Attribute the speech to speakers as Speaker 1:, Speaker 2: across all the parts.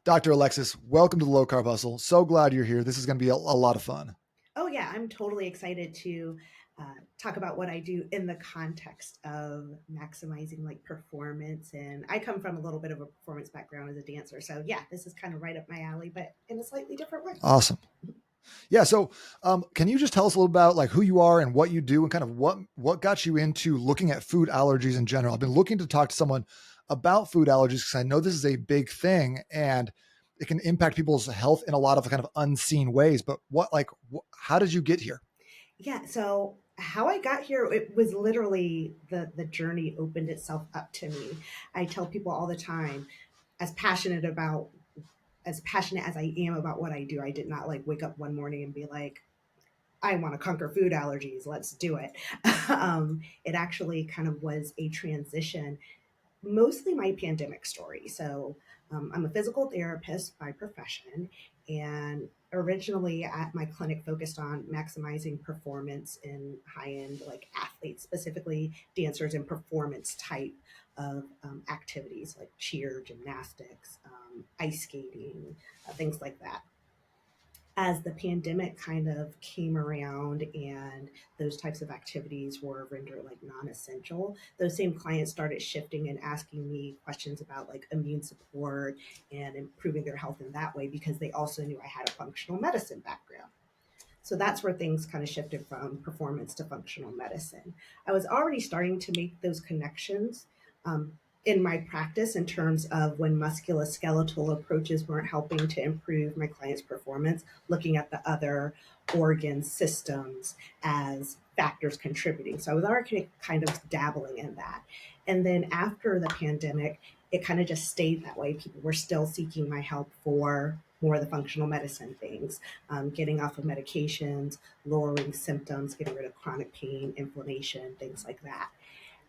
Speaker 1: Dr. Alexis, welcome to the Low Carb Hustle. So glad you're here. This is going to be a lot of fun.
Speaker 2: Oh, yeah, I'm totally excited to talk about what I do in the context of maximizing like performance. And I come from a little bit of a performance background as a dancer. So, yeah, this is kind of right up my alley, but in a slightly different way.
Speaker 1: Awesome. Yeah. So, can you just tell us a little about like who you are and what you do, and kind of what got you into looking at food allergies in general? I've been looking to talk to someone about food allergies because I know this is a big thing and it can impact people's health in a lot of kind of unseen ways. But how did you get here?
Speaker 2: Yeah, so how I got here, it was literally the journey opened itself up to me. I tell people all the time, as passionate about as passionate as I am about what I do, I did not like wake up one morning and be like, I want to conquer food allergies. Let's do it. It actually kind of was a transition, mostly my pandemic story. So I'm a physical therapist by profession, and originally at my clinic focused on maximizing performance in high-end like athletes, specifically dancers and performance type of activities like cheer, gymnastics, ice skating, things like that. As the pandemic kind of came around and those types of activities were rendered like non-essential, those same clients started shifting and asking me questions about like immune support and improving their health in that way because they also knew I had a functional medicine background. So that's where things kind of shifted from performance to functional medicine. I was already starting to make those connections in my practice in terms of when musculoskeletal approaches weren't helping to improve my clients' performance, looking at the other organ systems as factors contributing. So I was already kind of dabbling in that. And then after the pandemic, it kind of just stayed that way. People were still seeking my help for more of the functional medicine things, getting off of medications, lowering symptoms, getting rid of chronic pain, inflammation, things like that.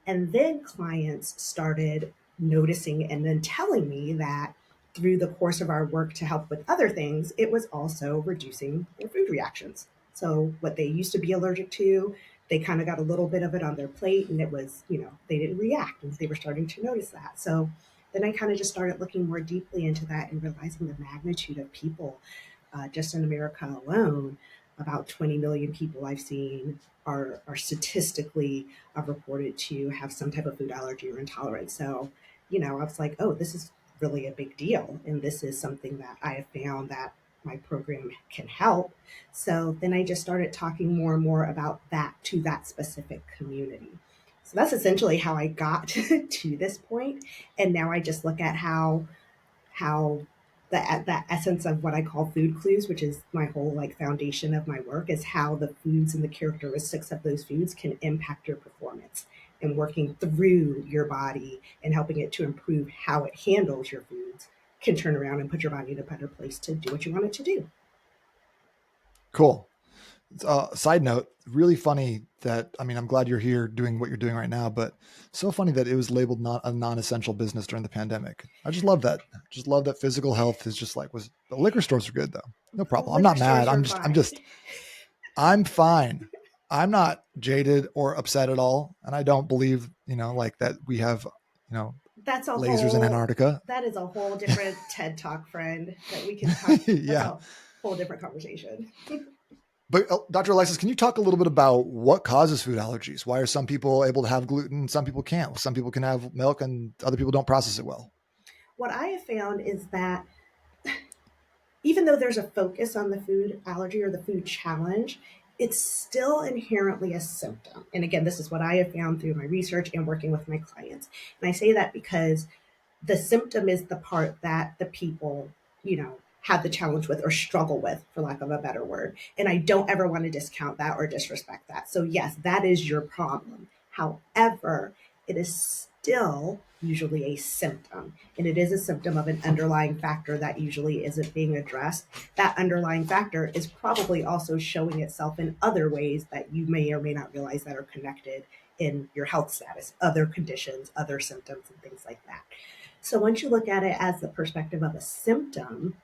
Speaker 2: And then clients started noticing and then telling me that through the course of our work to help with other things, it was also reducing their food reactions. So, what they used to be allergic to, they kind of got a little bit of it on their plate, and it was, they didn't react, and they were starting to notice that. So, then I kind of just started looking more deeply into that and realizing the magnitude of people just in America alone. About 20 million people I've seen are statistically reported to have some type of food allergy or intolerance. So, I was like, oh, this is really a big deal. And this is something that I have found that my program can help. So then I just started talking more and more about that to that specific community. So that's essentially how I got to this point. And now I just look at how that essence of what I call food clues, which is my whole like foundation of my work, is how the foods and the characteristics of those foods can impact your performance and working through your body and helping it to improve how it handles your foods can turn around and put your body in a better place to do what you want it to do.
Speaker 1: Cool. Side note, really funny that, I mean, I'm glad you're here doing what you're doing right now, but so funny that it was labeled not a non-essential business during the pandemic. I just love that. Just love that physical health is just like, the liquor stores are good though. No problem. I'm
Speaker 2: Liquor
Speaker 1: not mad.
Speaker 2: stores were fine.
Speaker 1: I'm fine. I'm not jaded or upset at all. And I don't believe, like that we have, you know,
Speaker 2: That's a
Speaker 1: lasers in
Speaker 2: whole
Speaker 1: Antarctica.
Speaker 2: that is a whole different TED Talk, friend, that we can talk. That's
Speaker 1: Yeah.
Speaker 2: a whole different conversation.
Speaker 1: But Dr. Alexis, can you talk a little bit about what causes food allergies? Why are some people able to have gluten? Some people can't. Some people can have milk and other people don't process it well.
Speaker 2: What I have found is that even though there's a focus on the food allergy or the food challenge, it's still inherently a symptom. And again, this is what I have found through my research and working with my clients. And I say that because the symptom is the part that the people, have the challenge with or struggle with, for lack of a better word. And I don't ever want to discount that or disrespect that. So, yes, that is your problem. However, it is still usually a symptom, and it is a symptom of an underlying factor that usually isn't being addressed. That underlying factor is probably also showing itself in other ways that you may or may not realize that are connected in your health status, other conditions, other symptoms, and things like that. So once you look at it as the perspective of a symptom,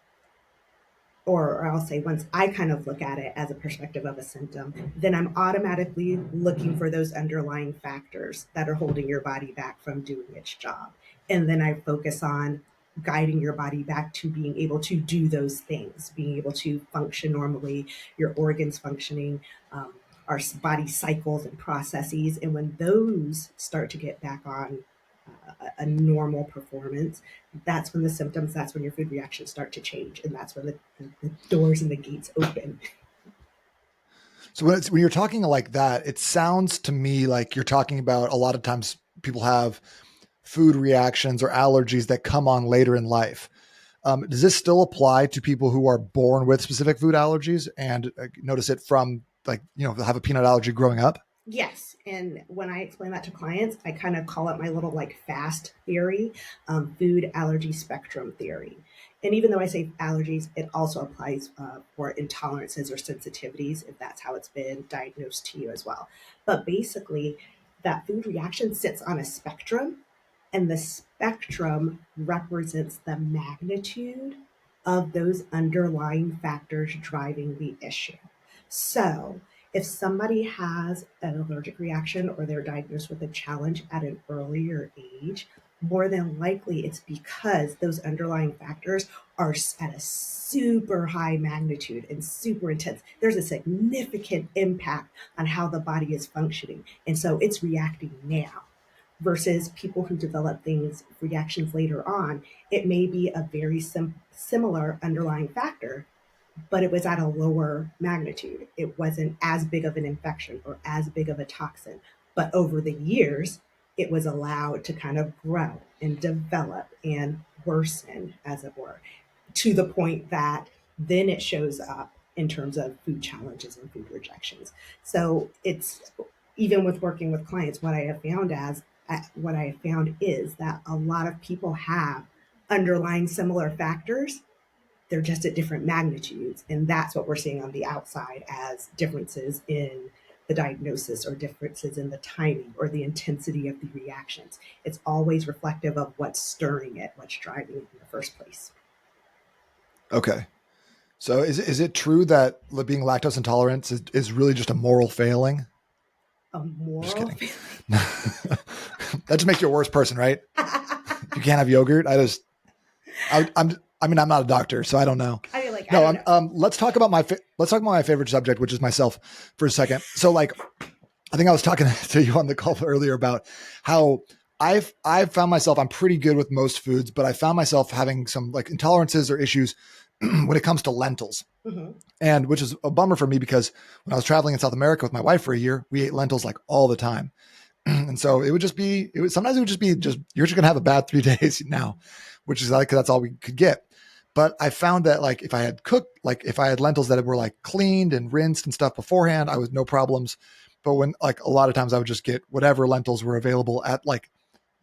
Speaker 2: or I'll say once I kind of look at it as a perspective of a symptom, then I'm automatically looking for those underlying factors that are holding your body back from doing its job. And then I focus on guiding your body back to being able to do those things, being able to function normally, your organs functioning, um, our body cycles and processes. And when those start to get back on a normal performance, that's when the symptoms, that's when your food reactions start to change. And that's when the doors and the gates open.
Speaker 1: So when you're talking like that, it sounds to me like you're talking about a lot of times people have food reactions or allergies that come on later in life. Does this still apply to people who are born with specific food allergies and notice it from like, have a peanut allergy growing up?
Speaker 2: Yes, and when I explain that to clients, I kind of call it my little like FAST theory, food allergy spectrum theory. And even though I say allergies, it also applies for intolerances or sensitivities, if that's how it's been diagnosed to you as well. But basically, that food reaction sits on a spectrum, and the spectrum represents the magnitude of those underlying factors driving the issue. So, if somebody has an allergic reaction or they're diagnosed with a challenge at an earlier age, more than likely it's because those underlying factors are at a super high magnitude and super intense. There's a significant impact on how the body is functioning. And so it's reacting now versus people who develop things, reactions later on. It may be a very similar underlying factor, but it was at a lower magnitude. It wasn't as big of an infection or as big of a toxin. But over the years, it was allowed to kind of grow and develop and worsen, as it were, to the point that then it shows up in terms of food challenges and food rejections. So it's even with working with clients, what I have found is that a lot of people have underlying similar factors, they're just at different magnitudes. And that's what we're seeing on the outside as differences in the diagnosis or differences in the timing or the intensity of the reactions. It's always reflective of what's stirring it, what's driving it in the first place.
Speaker 1: Okay. So is it true that being lactose intolerant is really just a moral failing?
Speaker 2: A
Speaker 1: I'm just
Speaker 2: moral
Speaker 1: kidding.
Speaker 2: feeling.
Speaker 1: That just makes you a worse person, right? You can't have yogurt. I'm not a doctor, so I don't know.
Speaker 2: I mean, like, I
Speaker 1: No,
Speaker 2: don't know.
Speaker 1: let's talk about my favorite subject, which is myself for a second. So like, I think I was talking to you on the call earlier about how I've found myself, I'm pretty good with most foods, but I found myself having some like intolerances or issues when it comes to lentils.
Speaker 2: Mm-hmm.
Speaker 1: And which is a bummer for me because when I was traveling in South America with my wife for a year, we ate lentils like all the time. And so sometimes it would just be you're just going to have a bad 3 days now, which is like, that's all we could get. But I found that like if I had lentils that were like cleaned and rinsed and stuff beforehand, I was no problems. But when like a lot of times I would just get whatever lentils were available at like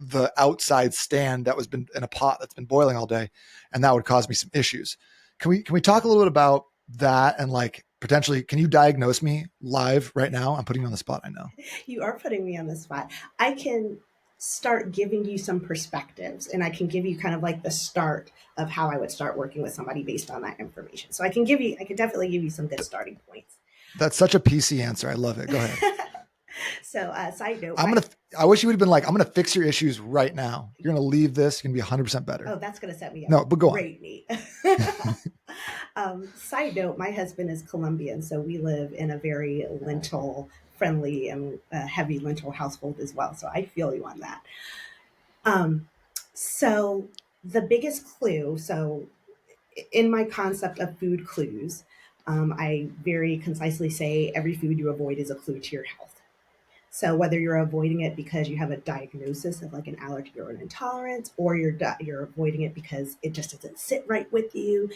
Speaker 1: the outside stand that was been in a pot that's been boiling all day. And that would cause me some issues. Can we talk a little bit about that and like potentially, can you diagnose me live right now? I'm putting you on the spot. I know.
Speaker 2: You are putting me on the spot. I can start giving you some perspectives and I can give you kind of like the start of how I would start working with somebody based on that information. So I can definitely give you some good starting points.
Speaker 1: That's such a PC answer. I love it. Go ahead.
Speaker 2: So, side note,
Speaker 1: I'm gonna. I wish you would have been like, I'm gonna fix your issues right now. You're gonna leave this. You're gonna be 100% better.
Speaker 2: oh, that's going to set me up
Speaker 1: No, but go on.
Speaker 2: great, Nate. Side note, my husband is Colombian, so we live in a very lentil friendly and heavy lentil household as well. So I feel you on that. Um, so the biggest clue, so in my concept of food clues, I very concisely say every food you avoid is a clue to your health. So whether you're avoiding it because you have a diagnosis of like an allergy or an intolerance, or you're avoiding it because it just doesn't sit right with you,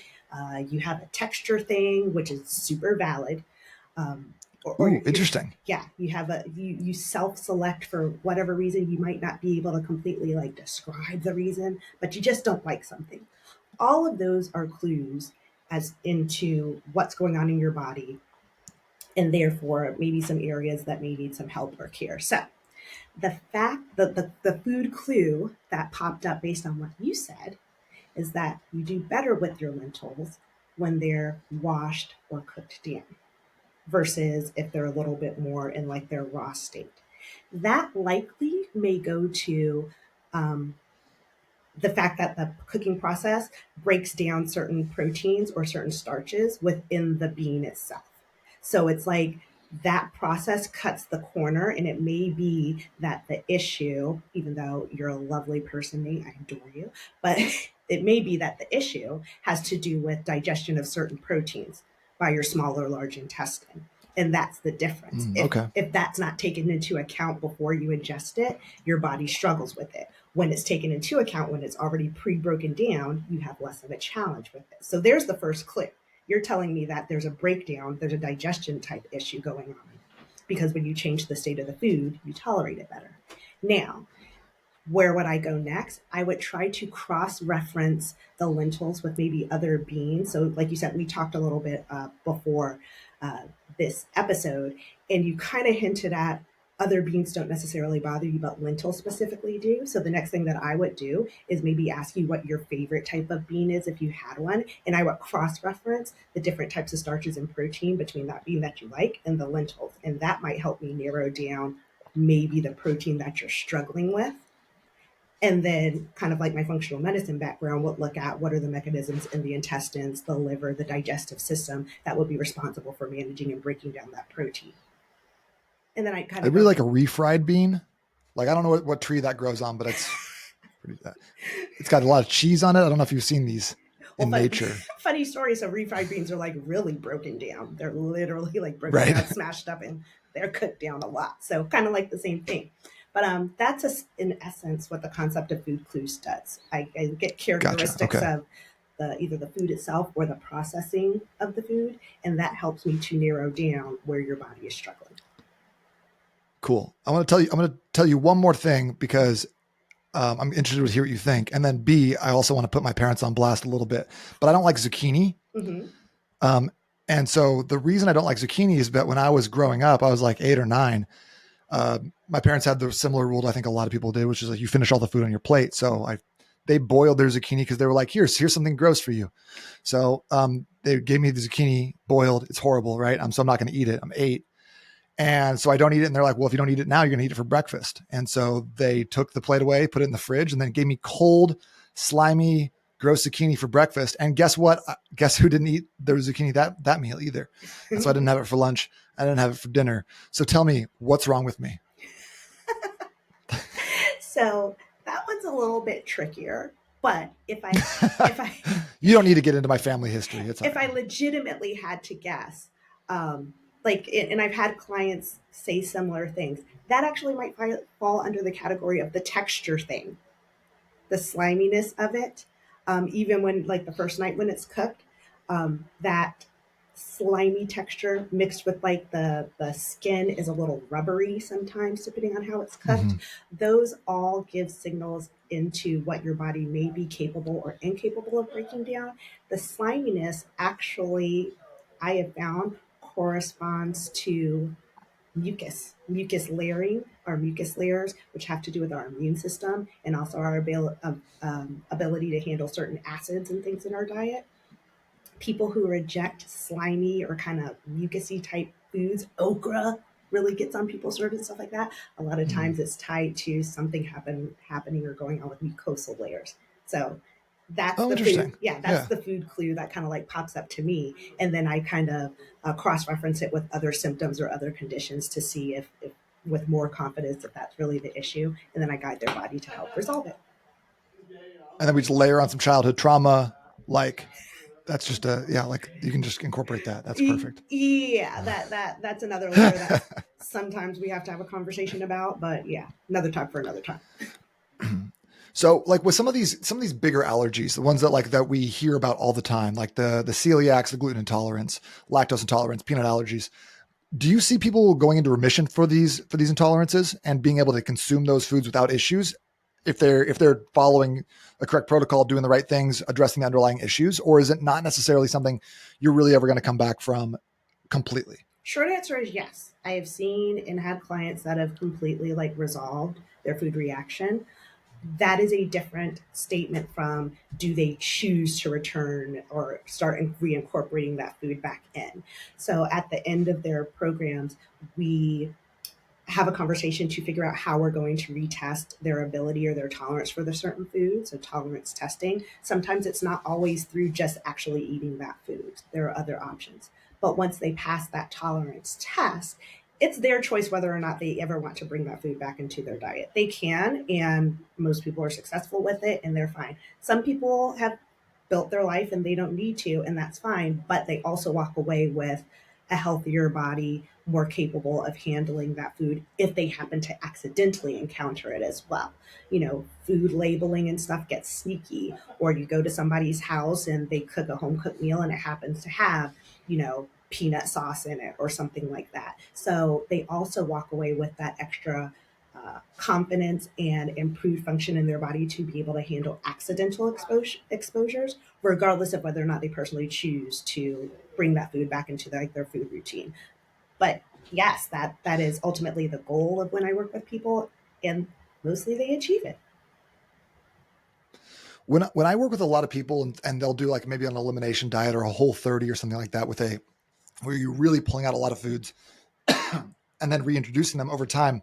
Speaker 2: you have a texture thing, which is super valid, or
Speaker 1: Ooh,
Speaker 2: you're
Speaker 1: interesting.
Speaker 2: yeah, you self-select for whatever reason. You might not be able to completely like describe the reason, but you just don't like something. All of those are clues as into what's going on in your body, and therefore maybe some areas that may need some help or care. So the food clue that popped up based on what you said is that you do better with your lentils when they're washed or cooked down versus if they're a little bit more in like their raw state. That likely may go to um, the fact that the cooking process breaks down certain proteins or certain starches within the bean itself. So it's like that process cuts the corner, and it may be that the issue, even though you're a lovely person, Nate, I adore you, but it may be that the issue has to do with digestion of certain proteins by your small or large intestine. And that's the difference.
Speaker 1: Okay.
Speaker 2: If that's not taken into account before you ingest it, your body struggles with it. When it's taken into account, when it's already pre-broken down, you have less of a challenge with it. So there's the first clue. You're telling me that there's a breakdown, there's a digestion type issue going on. Because when you change the state of the food, you tolerate it better. Now, where would I go next? I would try to cross reference the lentils with maybe other beans. So, like you said, we talked a little bit before uh, this episode, and you kind of hinted at other beans don't necessarily bother you, but lentils specifically do. So, the next thing that I would do is maybe ask you what your favorite type of bean is if you had one. And I would cross reference the different types of starches and protein between that bean that you like and the lentils. And that might help me narrow down maybe the protein that you're struggling with. And then, kind of like my functional medicine background, would look at what are the mechanisms in the intestines, the liver, the digestive system that would be responsible for managing and breaking down that protein. And then I kind
Speaker 1: I
Speaker 2: of
Speaker 1: really
Speaker 2: go
Speaker 1: like a
Speaker 2: from
Speaker 1: refried bean. Like I don't know what tree that grows on, but it's got a lot of cheese on it. I don't know if you've seen these
Speaker 2: well,
Speaker 1: in nature.
Speaker 2: funny story. So refried beans are like really broken down. They're literally like broken
Speaker 1: Right.
Speaker 2: down, smashed up, and they're cooked down a lot. So kind of like the same thing. But that's in essence what the concept of food clues does. I get
Speaker 1: Gotcha.
Speaker 2: characteristics
Speaker 1: Okay.
Speaker 2: of either the food itself or the processing of the food, and that helps me to narrow down where your body is struggling.
Speaker 1: Cool. I'm going to tell you one more thing because I'm interested to hear what you think. And then B, I also want to put my parents on blast a little bit, but I don't like zucchini.
Speaker 2: Mm-hmm.
Speaker 1: Um, and so the reason I don't like zucchini is that when I was growing up, I was like 8 or 9. My parents had the similar rule I think a lot of people did, which is like you finish all the food on your plate. So they boiled their zucchini because they were like, here's something gross for you. So they gave me the zucchini boiled. It's horrible, right? So I'm not going to eat it. I'm 8. And so I don't eat it. And they're like, well, if you don't eat it now, you're going to eat it for breakfast. And so they took the plate away, put it in the fridge, and then gave me cold, slimy, gross zucchini for breakfast. And guess what? Guess who didn't eat their zucchini that meal either? And so I didn't have it for lunch. I didn't have it for dinner. So tell me, what's wrong with me?
Speaker 2: So that one's a little bit trickier. But if I
Speaker 1: You don't need to get into my family history. It's all
Speaker 2: if I
Speaker 1: right.
Speaker 2: legitimately had to guess, like, and I've had clients say similar things, that actually might fall under the category of the texture thing, the sliminess of it. Even when, like, the first night when it's cooked, that slimy texture mixed with like the skin is a little rubbery sometimes depending on how it's cooked.
Speaker 1: Mm-hmm.
Speaker 2: Those all give signals into what your body may be capable or incapable of breaking down. The sliminess actually, I have found, corresponds to mucus layering, or mucus layers, which have to do with our immune system and also our ability to handle certain acids and things in our diet. People who reject slimy or kind of mucusy type foods, okra really gets on people's nerves and stuff like that. A lot of
Speaker 1: Mm-hmm.
Speaker 2: times it's tied to something happening or going on with mucosal layers. So that's
Speaker 1: Oh,
Speaker 2: the food.
Speaker 1: interesting.
Speaker 2: Yeah, that's
Speaker 1: Yeah.
Speaker 2: the food clue that kind of like pops up to me, and then I kind of cross reference it with other symptoms or other conditions to see if with more confidence if that's really the issue, and then I guide their body to help resolve it.
Speaker 1: And then we just layer on some childhood trauma. Like that's just like you can just incorporate that. That's perfect.
Speaker 2: Yeah, that's another layer that sometimes we have to have a conversation about, but yeah, another time for another time.
Speaker 1: So like with some of these bigger allergies, the ones that we hear about all the time, like the celiacs, the gluten intolerance, lactose intolerance, peanut allergies, do you see people going into remission for these intolerances and being able to consume those foods without issues if they're following a correct protocol, doing the right things, addressing the underlying issues, or is it not necessarily something you're really ever going to come back from completely?
Speaker 2: Short answer is yes. I have seen and had clients that have completely like resolved their food reaction. That is a different statement from do they choose to return or start reincorporating that food back in. So at the end of their programs, we have a conversation to figure out how we're going to retest their ability or their tolerance for the certain food. So tolerance testing. Sometimes it's not always through just actually eating that food. There are other options. But once they pass that tolerance test, it's their choice whether or not they ever want to bring that food back into their diet. They can, and most people are successful with it and they're fine. Some people have built their life and they don't need to, and that's fine, but they also walk away with a healthier body, more capable of handling that food if they happen to accidentally encounter it as well. Food labeling and stuff gets sneaky, or you go to somebody's house and they cook a home cooked meal and it happens to have, peanut sauce in it or something like that. So they also walk away with that extra confidence and improved function in their body to be able to handle accidental exposures, regardless of whether or not they personally choose to bring that food back into their food routine. But yes, that is ultimately the goal of when I work with people, and mostly they achieve it.
Speaker 1: When I work with a lot of people and they'll do like maybe an elimination diet or a whole 30 or something like that with a where you're really pulling out a lot of foods and then reintroducing them over time,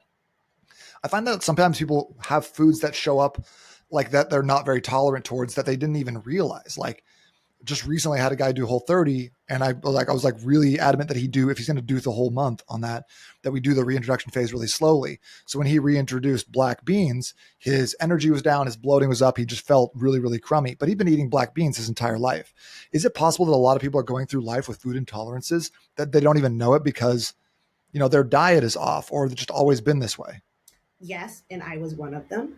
Speaker 1: I find that sometimes people have foods that show up like that they're not very tolerant towards that they didn't even realize. Like just recently I had a guy do Whole30 and I was really adamant that he do, if he's going to do the whole month on that we do the reintroduction phase really slowly. So when he reintroduced black beans, his energy was down, his bloating was up. He just felt really, really crummy, but he'd been eating black beans his entire life. Is it possible that a lot of people are going through life with food intolerances that they don't even know it because, their diet is off or they've just always been this way?
Speaker 2: Yes, and I was one of them.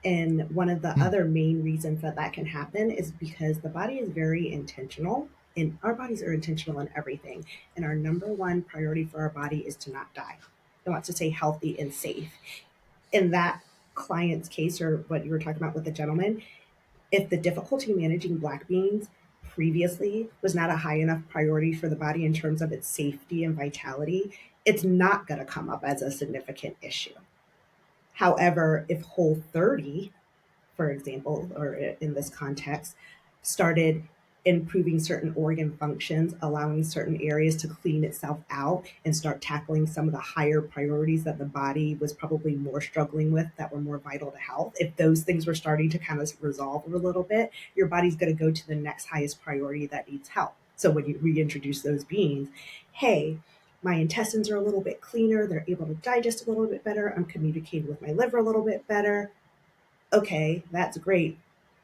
Speaker 2: And one of the
Speaker 1: Hmm.
Speaker 2: other main reasons that that can happen is because the body is very intentional, and our bodies are intentional in everything. And our number one priority for our body is to not die. It wants to stay healthy and safe. In that client's case, or what you were talking about with the gentleman, if the difficulty managing black beans previously was not a high enough priority for the body in terms of its safety and vitality, it's not going to come up as a significant issue. However, if Whole30, for example, or in this context, started improving certain organ functions, allowing certain areas to clean itself out and start tackling some of the higher priorities that the body was probably more struggling with that were more vital to health. If those things were starting to kind of resolve a little bit, your body's going to go to the next highest priority that needs help. So when you reintroduce those beans, hey, my intestines are a little bit cleaner, they're able to digest a little bit better, I'm communicating with my liver a little bit better. Okay, that's great.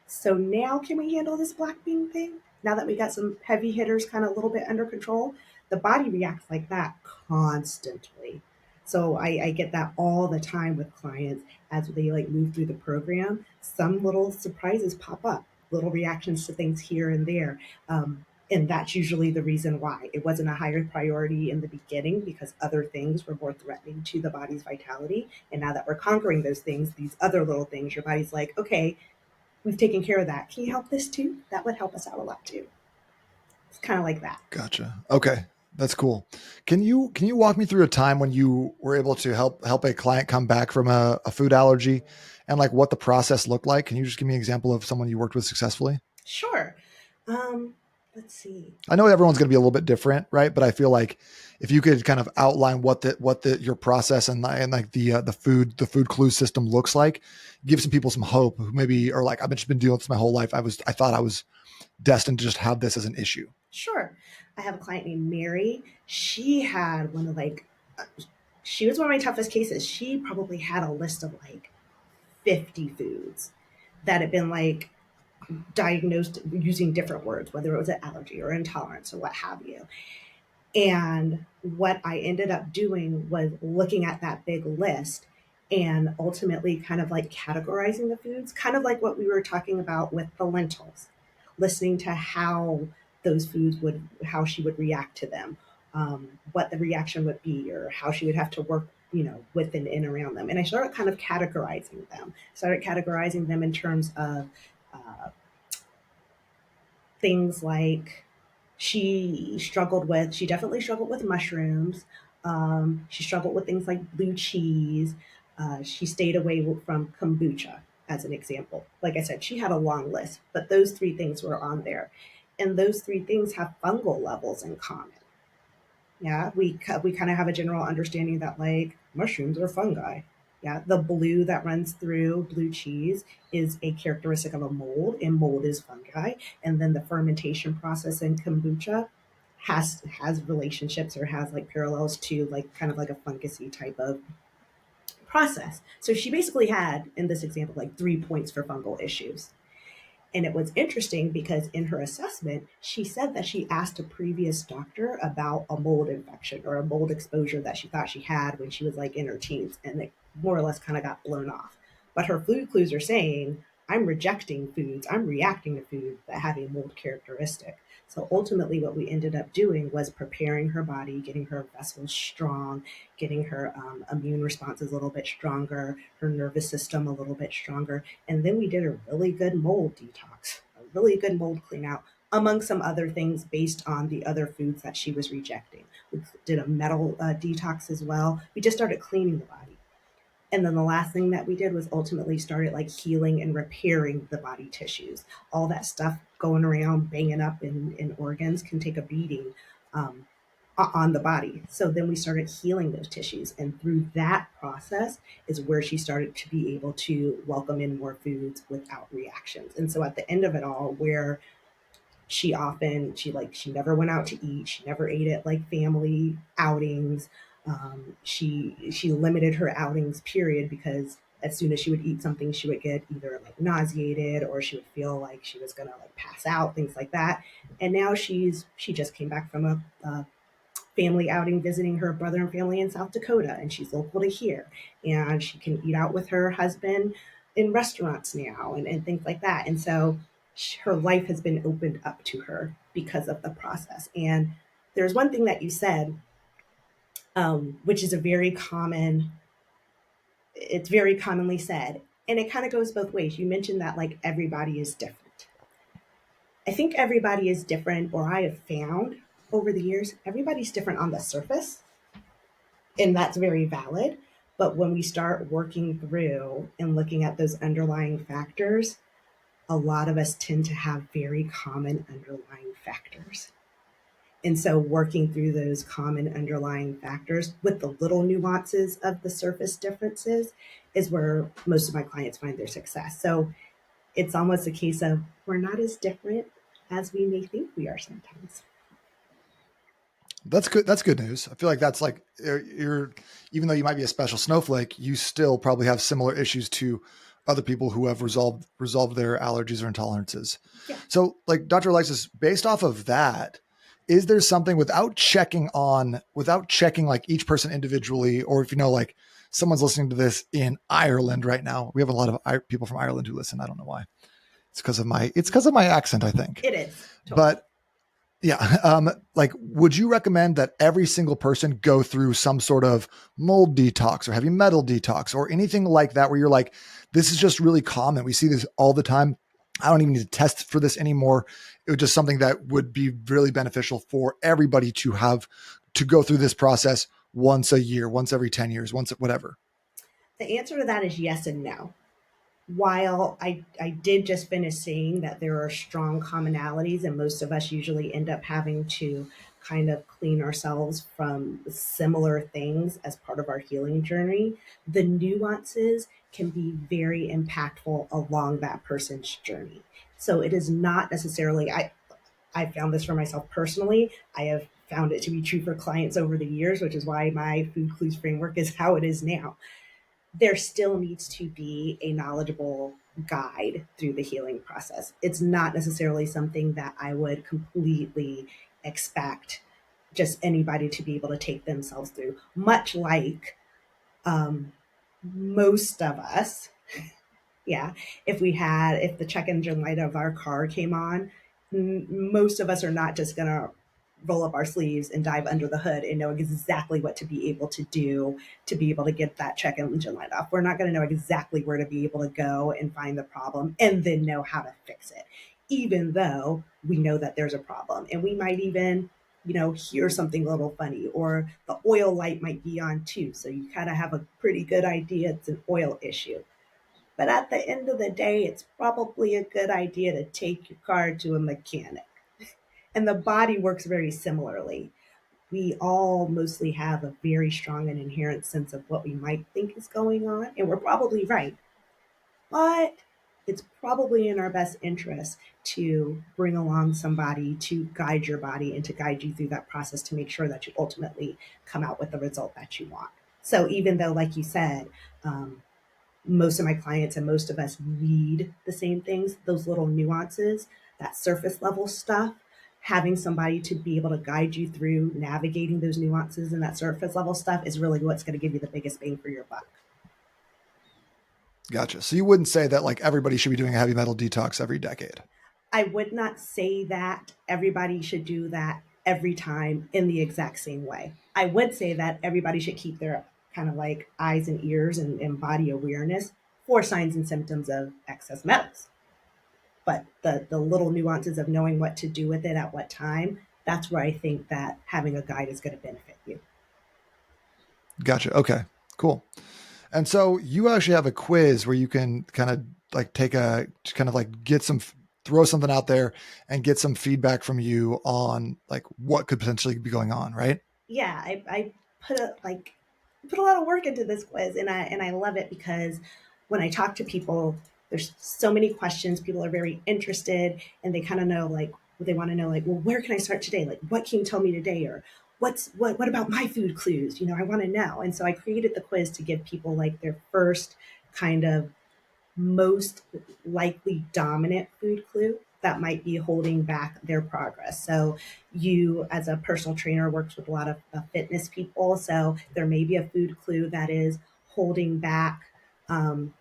Speaker 2: So now can we handle this black bean thing? Now that we got some heavy hitters kind of a little bit under control, the body reacts like that constantly. So I get that all the time with clients as they like move through the program. Some little surprises pop up, little reactions to things here and there. And that's usually the reason why it wasn't a higher priority in the beginning because other things were more threatening to the body's vitality. And now that we're conquering those things, these other little things, your body's like, okay, we've taken care of that. Can you help this too? That would help us out a lot too. It's kind of like that.
Speaker 1: Gotcha. Okay. That's cool. Can you walk me through a time when you were able to help a client come back from a food allergy and like what the process looked like? Can you just give me an example of someone you worked with successfully?
Speaker 2: Sure. Um, let's see.
Speaker 1: I know everyone's going to be a little bit different, right? But I feel like if you could kind of outline what the your process and like the food clue system looks like, give some people some hope who maybe are like I've just been dealing with this my whole life. I thought I was destined to just have this as an issue.
Speaker 2: Sure. I have a client named Mary. She had one of uh, she was one of my toughest cases. She probably had a list of like 50 foods that had been like diagnosed using different words, whether it was an allergy or intolerance or what have you. And what I ended up doing was looking at that big list and ultimately kind of like categorizing the foods, kind of like what we were talking about with the lentils, listening to how those foods would, how she would react to them, what the reaction would be, or how she would have to work, with and in around them. And I started kind of categorizing them in terms of uh, things like she definitely struggled with mushrooms. She struggled with things like blue cheese. She stayed away from kombucha, as an example. Like I said, she had a long list, but those three things were on there. And those three things have fungal levels in common. Yeah, we kind of have a general understanding that like mushrooms are fungi. Yeah, the blue that runs through blue cheese is a characteristic of a mold, and mold is fungi. And then the fermentation process in kombucha has relationships or has like parallels to like kind of like a fungusy type of process. So she basically had in this example like 3 points for fungal issues. And it was interesting because in her assessment, she said that she asked a previous doctor about a mold infection or a mold exposure that she thought she had when she was like in her teens. And it more or less kind of got blown off. But her food clues are saying, I'm rejecting foods, I'm reacting to foods that have a mold characteristic. So ultimately, what we ended up doing was preparing her body, getting her vessels strong, getting her immune responses a little bit stronger, her nervous system a little bit stronger, and then we did a really good mold detox, a really good mold clean out, among some other things based on the other foods that she was rejecting. We did a metal detox as well. We just started cleaning the body. And then the last thing that we did was ultimately started like healing and repairing the body tissues. All that stuff going around, banging up in organs can take a beating um, on the body. So then we started healing those tissues. And through that process is where she started to be able to welcome in more foods without reactions. And so at the end of it all, where she never went out to eat, she never ate at like family outings. She limited her outings period because as soon as she would eat something she would get either like nauseated or she would feel like she was gonna like pass out, things like that. And now she just came back from a family outing visiting her brother and family in South Dakota, and she's local to here. And she can eat out with her husband in restaurants now and things like that. And so her life has been opened up to her because of the process. And there's one thing that you said, which is a very common, it's very commonly said, and it kind of goes both ways. You mentioned that like everybody is different. I think everybody is different, or I have found over the years, everybody's different on the surface, and that's very valid. But when we start working through and looking at those underlying factors, a lot of us tend to have very common underlying factors. And so, working through those common underlying factors with the little nuances of the surface differences is where most of my clients find their success. So, it's almost a case of we're not as different as we may think we are sometimes.
Speaker 1: That's good. That's good news. I feel like that's like you're even though you might be a special snowflake, you still probably have similar issues to other people who have resolved their allergies or intolerances.
Speaker 2: Yeah.
Speaker 1: So, like Dr. Alexis, based off of that, is there something without checking like each person individually, or if you know like someone's listening to this in Ireland right now, we have a lot of people from Ireland who listen. I don't know why. It's because of my accent, I think.
Speaker 2: It is totally.
Speaker 1: But yeah. Like, would you recommend that every single person go through some sort of mold detox or heavy metal detox or anything like that, where you're like, this is just really common. We see this all the time. I don't even need to test for this anymore. It was just something that would be really beneficial for everybody to have to go through this process once a year, once every 10 years, once whatever.
Speaker 2: The answer to that is yes and no. While I did just finish saying that there are strong commonalities, and most of us usually end up having to kind of clean ourselves from similar things as part of our healing journey, the nuances can be very impactful along that person's journey. So it is not necessarily, I found this for myself personally. I have found it to be true for clients over the years, which is why my food clues framework is how it is now. There still needs to be a knowledgeable guide through the healing process. It's not necessarily something that I would completely expect just anybody to be able to take themselves through. Much like um, most of us, yeah, if the check engine light of our car came on, most of us are not just going to roll up our sleeves and dive under the hood and know exactly what to be able to do to be able to get that check engine light off. We're not going to know exactly where to be able to go and find the problem and then know how to fix it, even though we know that there's a problem. And we might even, hear something a little funny, or the oil light might be on too. So you kind of have a pretty good idea it's an oil issue. But at the end of the day, it's probably a good idea to take your car to a mechanic. And the body works very similarly. We all mostly have a very strong and inherent sense of what we might think is going on, and we're probably right. But it's probably in our best interest to bring along somebody to guide your body and to guide you through that process to make sure that you ultimately come out with the result that you want. So even though, like you said, um, most of my clients and most of us need the same things, those little nuances, that surface level stuff, having somebody to be able to guide you through navigating those nuances and that surface level stuff is really what's going to give you the biggest bang for your buck.
Speaker 1: Gotcha. So you wouldn't say that like everybody should be doing a heavy metal detox every decade.
Speaker 2: I would not say that everybody should do that every time in the exact same way. I would say that everybody should keep their kind of like eyes and ears and body awareness for signs and symptoms of excess metals. But the little nuances of knowing what to do with it at what time, that's where I think that having a guide is going to benefit you.
Speaker 1: Gotcha. Okay, cool. And so you actually have a quiz where you can kind of like take a kind of like get some throw something out there and get some feedback from you on like what could potentially be going on, right?
Speaker 2: Yeah, I put a lot of work into this quiz, and I love it because when I talk to people, there's so many questions. People are very interested, and they kind of know like they want to know like, well, where can I start today? Like, what can you tell me today, or what about my food clues? You know, I want to know. And so I created the quiz to give people like their first kind of most likely dominant food clue that might be holding back their progress. So, you, as a personal trainer, works with a lot of fitness people. So, there may be a food clue that is holding back um,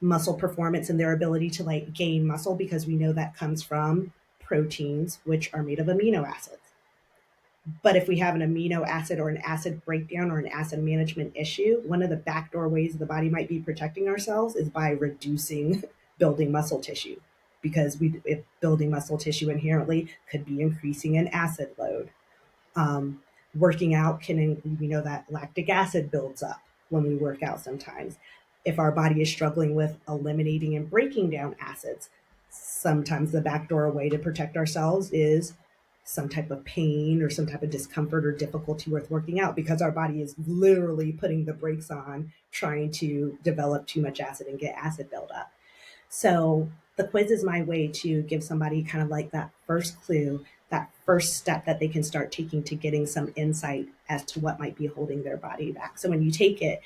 Speaker 2: muscle performance and their ability to like gain muscle because we know that comes from proteins, which are made of amino acids. But if we have an amino acid or an acid breakdown or an acid management issue, one of the backdoor ways the body might be protecting ourselves is by reducing building muscle tissue. Because if building muscle tissue inherently could be increasing an acid load. Um, Working out we know that lactic acid builds up when we work out sometimes. If our body is struggling with eliminating and breaking down acids, sometimes the backdoor way to protect ourselves is some type of pain or some type of discomfort or difficulty with working out because our body is literally putting the brakes on trying to develop too much acid and get acid buildup. So the quiz is my way to give somebody kind of like that first clue, that first step that they can start taking to getting some insight as to what might be holding their body back. So when you take it,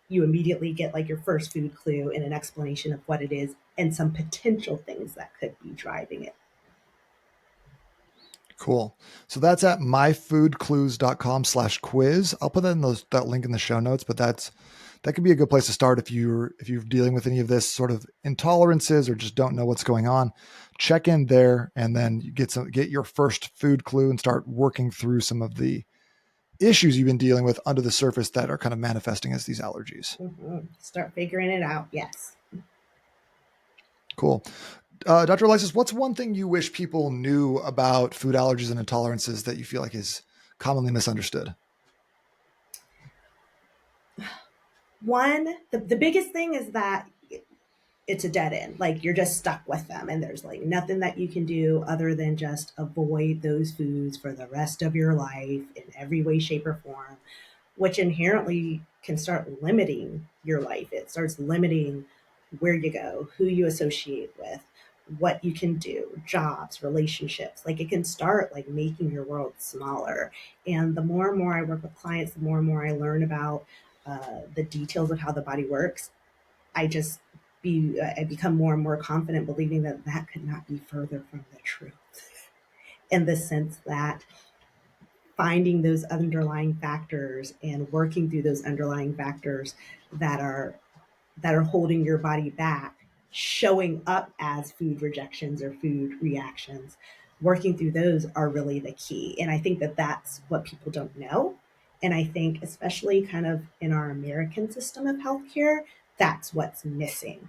Speaker 2: you immediately get like your first food clue and an explanation of what it is and some potential things that could be driving it.
Speaker 1: Cool. So that's at myfoodclues.com/quiz. I'll put that in that link in the show notes, but that could be a good place to start if you're dealing with any of this sort of intolerances or just don't know what's going on. Check in there and then you get your first food clue and start working through some of the issues you've been dealing with under the surface that are kind of manifesting as these allergies.
Speaker 2: Start figuring it out. Yes.
Speaker 1: Cool. Dr. Alexis, what's one thing you wish people knew about food allergies and intolerances that you feel like is commonly misunderstood?
Speaker 2: The biggest thing is that it's a dead end. Like you're just stuck with them, and there's like nothing that you can do other than just avoid those foods for the rest of your life in every way, shape, or form, which inherently can start limiting your life. It starts limiting where you go, who you associate with, what you can do, jobs, relationships. Like it can start like making your world smaller. And the more and more I work with clients, the more and more I learn about the details of how the body works. I just I become more and more confident believing that that could not be further from the truth. In the sense that finding those underlying factors and working through those underlying factors that are holding your body back, showing up as food rejections or food reactions, working through those are really the key. And I think that that's what people don't know. And I think, especially kind of in our American system of healthcare, that's what's missing.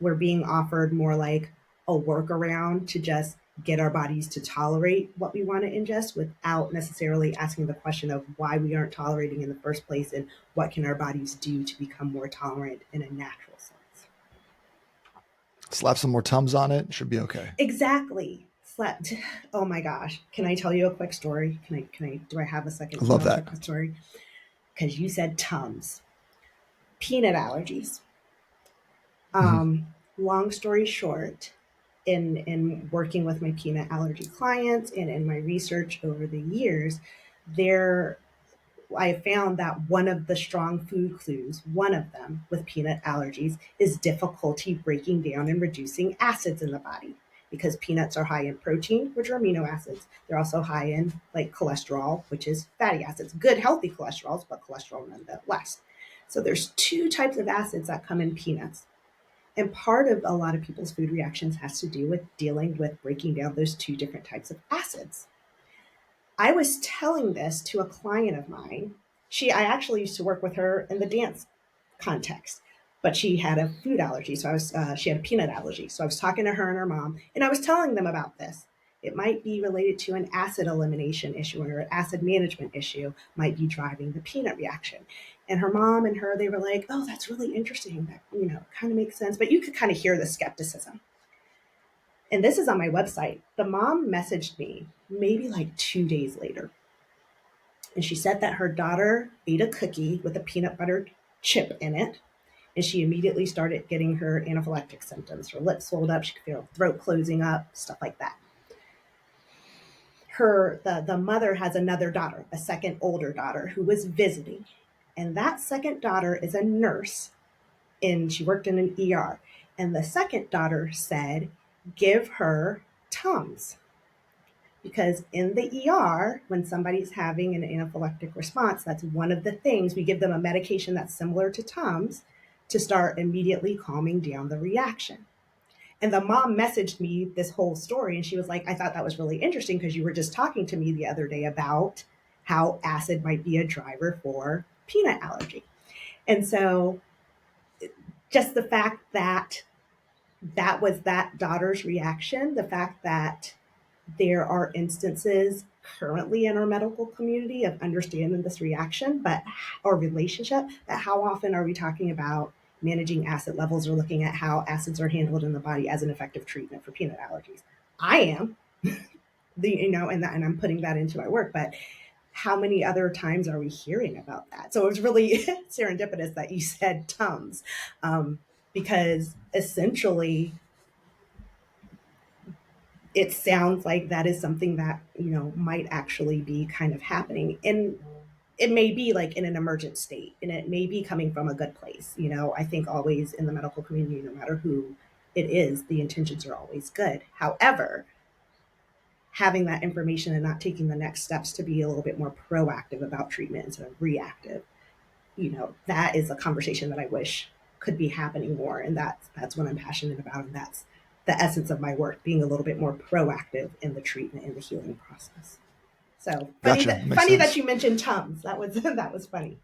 Speaker 2: We're being offered more like a workaround to just get our bodies to tolerate what we want to ingest without necessarily asking the question of why we aren't tolerating in the first place and what can our bodies do to become more tolerant in a natural sense.
Speaker 1: Slap some more Tums on it. Should be okay.
Speaker 2: Exactly. slept. Oh my gosh. Can I tell you a quick story? Do I have a second
Speaker 1: I
Speaker 2: to
Speaker 1: love
Speaker 2: tell a
Speaker 1: that.
Speaker 2: quick story? Because you said Tums. Peanut allergies.
Speaker 1: Mhm.
Speaker 2: Long story short, in working with my peanut allergy clients and in my research over the years, there I found that one of the strong food clues, one of them with peanut allergies, is difficulty breaking down and reducing acids in the body. Because peanuts are high in protein, which are amino acids. They're also high in like cholesterol, which is fatty acids. Good, healthy cholesterols, but cholesterol nonetheless. So there's two types of acids that come in peanuts. And part of a lot of people's food reactions has to do with dealing with breaking down those two different types of acids. I was telling this to a client of mine. I actually used to work with her in the dance context, but she had a food allergy. She had a peanut allergy. So I was talking to her and her mom, and I was telling them about this. It might be related to an acid elimination issue or an acid management issue might be driving the peanut reaction. And her mom and her, they were like, "Oh, that's really interesting. That, kind of makes sense." But you could kind of hear the skepticism. And this is on my website. The mom messaged me maybe like 2 days later. And she said that her daughter ate a cookie with a peanut butter chip in it. And she immediately started getting her anaphylactic symptoms. Her lips swelled up, she could feel her throat closing up, stuff like that. The mother has another daughter, a second older daughter, who was visiting. And that second daughter is a nurse, and she worked in an ER. And the second daughter said, give her Tums. Because in the ER, when somebody's having an anaphylactic response, that's one of the things we give them a medication that's similar to Tums to start immediately calming down the reaction. And the mom messaged me this whole story, and she was like, I thought that was really interesting because you were just talking to me the other day about how acid might be a driver for peanut allergy. And so just the fact that that was that daughter's reaction, the fact that there are instances currently in our medical community of understanding this reaction, but or relationship, but how often are we talking about managing acid levels or looking at how acids are handled in the body as an effective treatment for peanut allergies? I am, and I'm putting that into my work, but how many other times are we hearing about that? So it was really serendipitous that you said Tums, because essentially it sounds like that is something that might actually be kind of happening, and it may be like in an emergent state, and it may be coming from a good place. I think always in the medical community, no matter who it is, the intentions are always good. However, having that information and not taking the next steps to be a little bit more proactive about treatment instead of reactive, that is a conversation that I wish could be happening more. And that's what I'm passionate about. And that's the essence of my work, being a little bit more proactive in the treatment and the healing process. So funny
Speaker 1: Gotcha.
Speaker 2: that
Speaker 1: Makes
Speaker 2: funny that
Speaker 1: sense.
Speaker 2: you mentioned Tums. That was that was funny.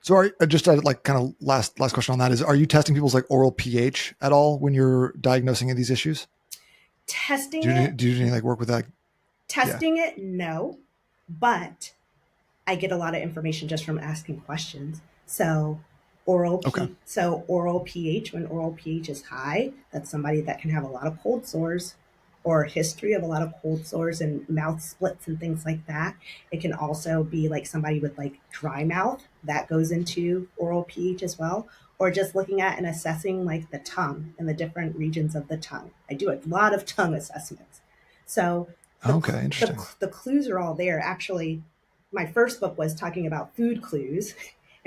Speaker 1: So just like kind of last question on that is, are you testing people's like oral pH at all when you're diagnosing these issues?
Speaker 2: Testing it,
Speaker 1: Do you do any like work with that? Yeah.
Speaker 2: no, but I get a lot of information just from asking questions. So
Speaker 1: Okay.
Speaker 2: oral pH, when oral pH is high, that's somebody that can have a lot of cold sores or a history of a lot of cold sores and mouth splits and things like that. It can also be like somebody with like dry mouth, that goes into oral pH as well. Or just looking at and assessing like the tongue and the different regions of the tongue. I do a lot of tongue assessments. So
Speaker 1: Okay. Interesting.
Speaker 2: the clues are all there. Actually, my first book was talking about food clues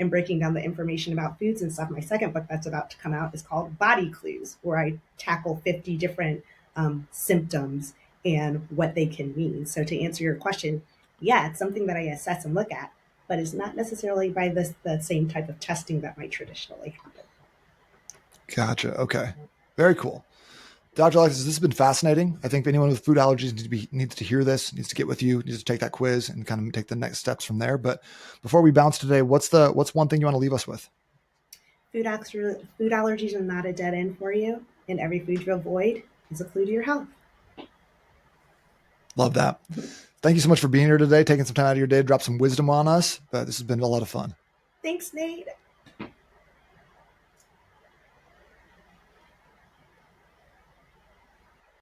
Speaker 2: and breaking down the information about foods and stuff. My second book that's about to come out is called Body Clues, where I tackle 50 different symptoms and what they can mean. So to answer your question, yeah, it's something that I assess and look at, but it's not necessarily by the same type of testing that might traditionally happen.
Speaker 1: Gotcha. Okay. Very cool. Dr. Alexis, this has been fascinating. I think anyone with food allergies needs to hear this, needs to get with you, needs to take that quiz and kind of take the next steps from there. But before we bounce today, what's one thing you want to leave us with?
Speaker 2: Food allergies are not a dead end for you, and every food you avoid is a clue to your health.
Speaker 1: Love that. Thank you so much for being here today, taking some time out of your day to drop some wisdom on us. But this has been a lot of fun.
Speaker 2: Thanks, Nate.